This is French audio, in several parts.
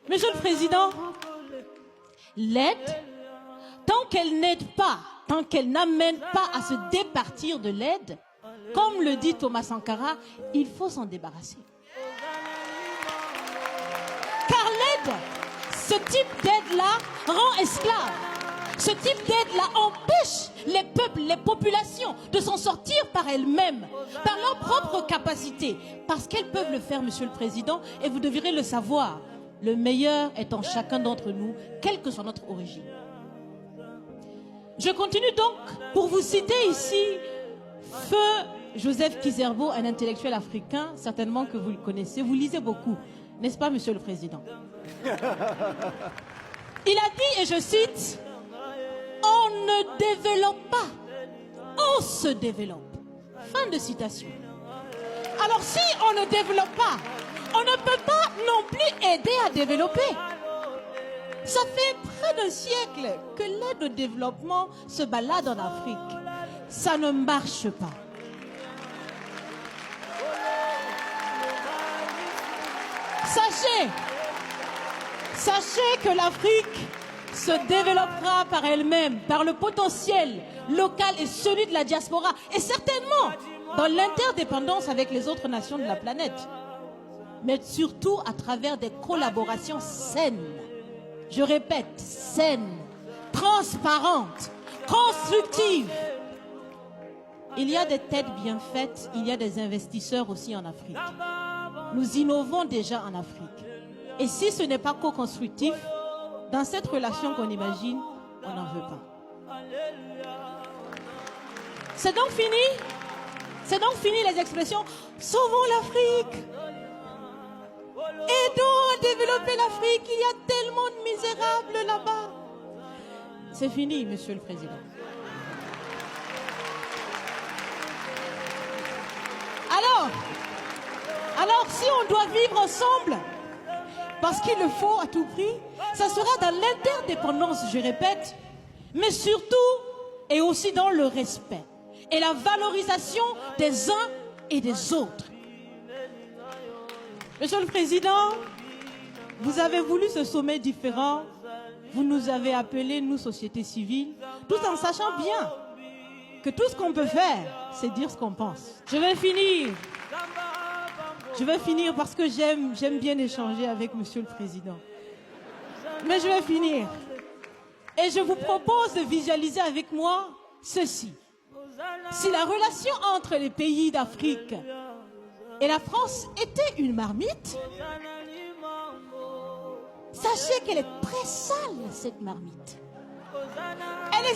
Monsieur le Président, l'aide, tant qu'elle n'aide pas, tant qu'elle n'amène pas à se départir de l'aide, comme le dit Thomas Sankara, il faut s'en débarrasser. Car l'aide, ce type d'aide-là rend esclave. Ce type d'aide-là empêche les peuples, les populations de s'en sortir par elles-mêmes, par leur propre capacité. Parce qu'elles peuvent le faire, Monsieur le Président, et vous devrez le savoir. Le meilleur est en chacun d'entre nous, quelle que soit notre origine. Je continue donc pour vous citer ici Feu Joseph Kizerbo, un intellectuel africain, certainement que vous le connaissez. Vous lisez beaucoup, n'est-ce pas, Monsieur le Président? Il a dit, et je cite, « On ne développe pas, on se développe. » Fin de citation. Alors si on ne développe pas, on ne peut pas non plus aider à développer. Ça fait près d'un siècle que l'aide au développement se balade en Afrique. Ça ne marche pas. Sachez que l'Afrique se développera par elle-même, par le potentiel local et celui de la diaspora, et certainement dans l'interdépendance avec les autres nations de la planète, mais surtout à travers des collaborations saines. Je répète, saines, transparentes, constructives. Il y a des têtes bien faites, il y a des investisseurs aussi en Afrique. Nous innovons déjà en Afrique. Et si ce n'est pas co-constructif, dans cette relation qu'on imagine, on n'en veut pas. C'est donc fini? C'est donc fini les expressions « Sauvons l'Afrique !» Aidons à développer l'Afrique, il y a tellement de misérables là-bas. C'est fini, Monsieur le Président. Alors si on doit vivre ensemble, parce qu'il le faut à tout prix, ça sera dans l'interdépendance, je répète, mais surtout et aussi dans le respect et la valorisation des uns et des autres. Monsieur le Président, vous avez voulu ce sommet différent, vous nous avez appelés, nous, société civile, tout en sachant bien que tout ce qu'on peut faire, c'est dire ce qu'on pense. Je vais finir parce que j'aime bien échanger avec Monsieur le Président. Mais je vais finir. Et je vous propose de visualiser avec moi ceci. Si la relation entre les pays d'Afrique et la France était une marmite, sachez qu'elle est très sale, cette marmite. Elle est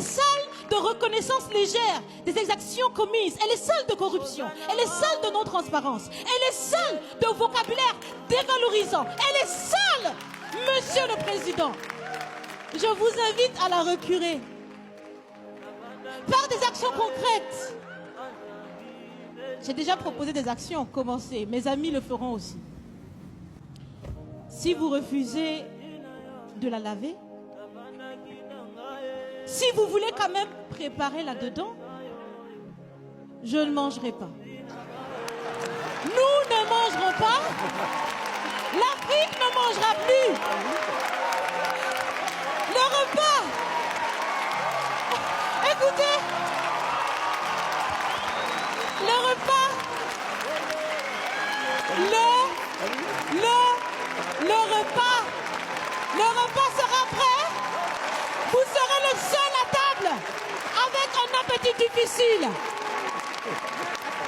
sale de reconnaissance légère des exactions commises. Elle est sale de corruption. Elle est sale de non-transparence. Elle est sale de vocabulaire dévalorisant. Elle est sale, Monsieur le Président. Je vous invite à la recurer par des actions concrètes. J'ai déjà proposé des actions, commencez. Mes amis le feront aussi. Si vous refusez de la laver, si vous voulez quand même préparer là-dedans, je ne mangerai pas. Nous ne mangerons pas. L'Afrique ne mangera plus. Le repas. Écoutez. Le repas. Le repas sera prêt. Vous serez le seul à table avec un appétit difficile.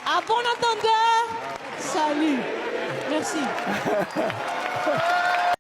À bon entendeur, salut. Merci.